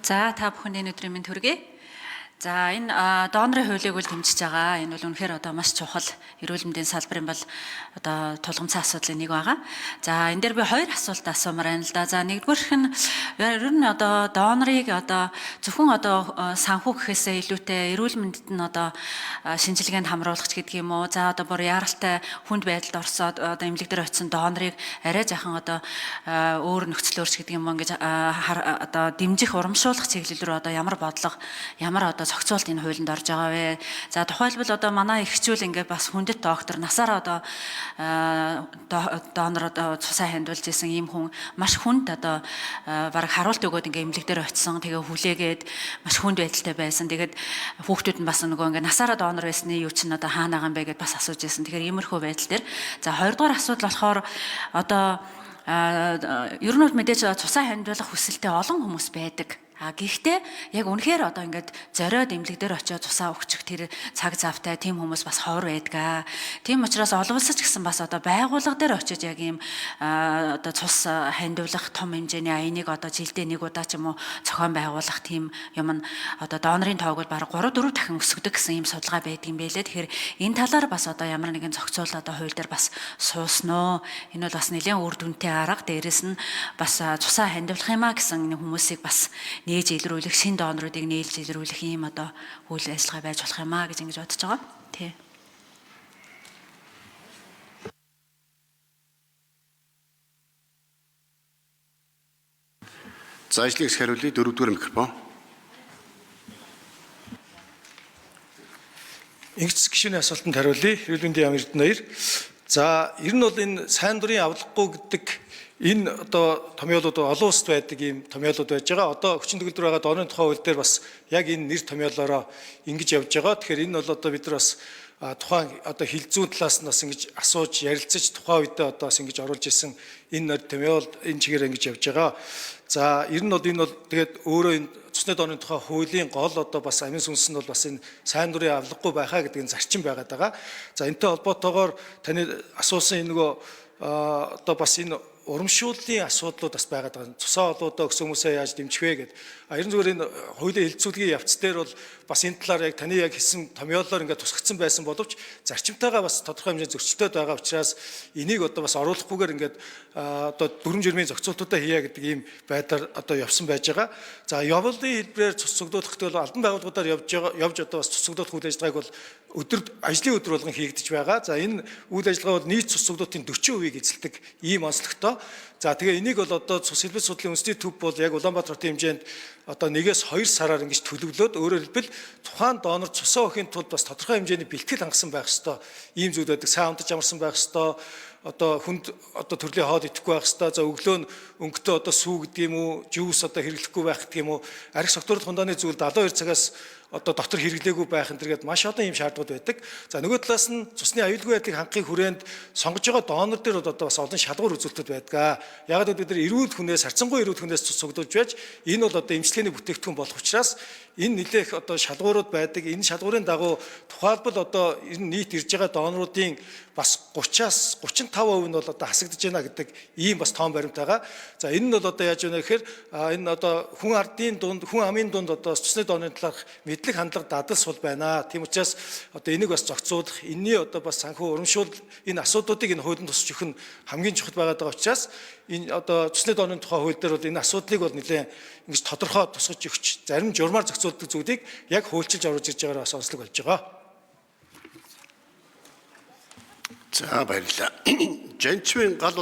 За та бүхэнд энэ өдрийн мэнд хүргэе. За энэ донорын хуулийг үл дэмжиж байгаа. Энэ бол үнэхээр одоо маш чухал эрүүл мэндийн салбарын бол одоо тулгымцсан асуудлын нэг байгаа. За энэ дээр би хоёр асуулт асуумаар байна л да. За нэгдүгээрх нь ер нь одоо донорыг одоо зөвхөн одоо санхүү гэхээсээ илүүтэй эрүүл мэндэд нь одоо шинжилгээнд хамруулах гэдэг юм уу. За одоо бүр яаралтай хүнд байдалд орсоод одоо эмнэлэг дээр очисон донорыг арай жаахан одоо өөр нөхцөл өөрч гэдэг юм уу ингэж одоо дэмжих урамшуулах чиглэл рүү одоо ямар бодлого ямар одоо зохицуулт энэ хуулинд орж байгаа вэ? За тухайлбал одоо манай ихчүүл ингээд бас хүндэт доктор насаараа одоо донор одоо цусаа хандуулж исэн ийм хүн маш хүнд одоо бараг харуулт өгөөд ингээд эмнэлэг дээр очисон. Тэгээ хүлээгээд маш хүнд байдалтай байсан. Тэгээд хүүхдүүд нь бас нөгөө ингээд насаараа донор байсны юу чинь одоо хаана байгаа юм бэ гэдээ бас асууж байсан. Тэгэхээр иймэрхүү байдал дээр за хоёрдугаар асуудал болохоор одоо ер нь мэдээж цусаа хандуулах хүсэлтэй олон хүмүүс байдаг. Гэхдээ яг үнэхээр одоо ингээд зориод эмнэлэг дээр очиод цусаа өгчих тэр цаг завтай тийм хүмүүс бас ховор байдгаа. Тийм учраас олон улсад ч гэсэн бас одоо байгууллага дээр очиж яг ийм одоо цус хандуулах том хэмжээний аяныг одоо жилдээ нэг удаа ч юм уу зохион байгуулах тийм юм нь одоо донорын тоог бол бараг 3-4 дахин өсгдөг гэсэн ийм судалгаа байдаг юм байлээ. Тэгэхээр энэ талаар бас одоо ямар нэгэн зохицуул одоо хууль дээр бас суусноо. Энэ бол бас нэлээд үр дүнтэй арга. Дээрээс нь бас цусаа хандуулах юмаа гэсэн хүмүүсийг бас нээж илрүүлэх, шин доноруудыг нээлж илрүүлэх ийм одоо үйл ажиллагаа байж болох юм аа гэж ингэж бодож байгаа. Тий. За ажлыг хариулъя. 4-р микрофон. Ингэц гишүүний асуултанд хариулъя. Эрүүл мэндийн яам Эрдэнэбаяр. За ер нь бол энэ сайн дурын авлахгүй гэдэг энэ одоо томьёолууд олон улсад байдаг ийм томьёолууд байж байгаа. Одоо хүчин төгөлдөр байгаа донорын тухай хууль дээр бас яг энэ нэр томьёолоороо ингэж явж байгаа. Тэгэхээр энэ бол одоо бид нар бас тухайн одоо хилцүүн талаас нь бас ингэж асууж ярилцаж тухайн үедээ одоо бас ингэж оруулж исэн энэ нэр томьёол энэ чигээр ингэж явж байгаа. За ер нь бол энэ бол тэгээд өөрөө энэ цусны донорын тухай хуулийн гол одоо бас амин сүнс нь бол бас энэ сайн дурын авлахгүй байхаа гэдэг энэ зарчим байгаад байгаа. За энэтэй холбоотойгоор таны асуусан энэ нөгөө одоо бас энэ урамшууллын асуудлууд бас байгаад байгаа. Цусаа олоодоо өгсөн хүмүүсээ яаж дэмжих вэ гэдэг. Ерөн зүгээр энэ хуулийн хэлэлцүүлгийн явц дээр бол бас энэ талаар яг таны яг хэлсэн томьёолоор ингээд тусгацсан байсан боловч зарчимтайгаа бас тодорхой хэмжээнд зөрчилдөд байгаа учраас энийг одоо бас оруулахгүйгээр ингээд одоо дүрм жирмийн зохицуултуудаа хийя гэдэг ийм байдлаар одоо явсан байж байгаа. За явлын хэлбэрээр цус цуглуулахтай бол албан байгууллагуудаар явж одоо бас цус цуглуулах үйл ажиллагааг бол ажлын өдөр болгон хийгдэж байгаа. За энэ үйл ажиллагаа бол нийт цус цуглуулалтын 40% эзэлдэг ийм онцлогтой. За тэгээ энийг бол одоо цус хэлбэл судлалын үндэсний төв бол яг Улаанбаатар хотын хэмжээнд одоо 1-2 сараар ингэж төлөвлөөд өөрөөр хэлбэл тухайн донор цусаа өхийн тулд бас тодорхой хэмжээний бэлтгэл хангасан байх ёстой. Ийм зүйл байдаг. Сайн унтаж амарсан байх ёстой. Одоо хүнд одоо төрлийн хоол идэхгүй байх ёстой. За өглөө нь өнгөтэй одоо сүү гэдэг юм уу, жуус одоо хэрэглэхгүй байх гэдэг юм уу. Арх согтууруулах хундааны зүйл 72 цагаас одоо дотор хэрэглээгүй байх энэ төргээд маш олон ийм шаардлагууд байдаг. За нөгөө талаас нь цусны аюулгүй байдлыг хангахын хүрээнд сонгож байгаа донор дээр одоо бас олон шалгуур үзүүлэлтүүд байдаг. Яг л бид нар эрүүл хүнээс харьцангуй эрүүл хүнээс цус цуглуулж байж энэ бол одоо эмчилгээний бүтээгдэхүүн болох учраас энэ нэлээх одоо шалгуурууд байдаг. Энэ шалгуурын дагуу тухайлбал одоо энэ нийт ирж байгаа доноруудын бас 30-аас 35% нь бол одоо хасагдж байна гэдэг ийм бас тоон баримтайгаа. За энэ нь бол одоо яаж байна гэхээр энэ одоо хүн ардын дунд, хүн амын дунд одоо цусны донорын талаарх мэдлэг хандлага дадал сул байна. Тийм учраас одоо энийг бас зохицуулах, энэний одоо бас санхүү урамшуул энэ асуудлуудыг энэ хуулинд тусч өгөх нь хамгийн чухал байгаад байгаа учраас энэ одоо цусны донорын тухай хууль дээр бол энэ асуудлыг бол нэлээд ингэж тодорхой тусгаж өгч зарим журмаар зохицуулдаг зүйлийг яг хуульчилж оруулж ирж байгаагаар бас онцлог болж байгаа. За баярлалаа. Жанчмын гал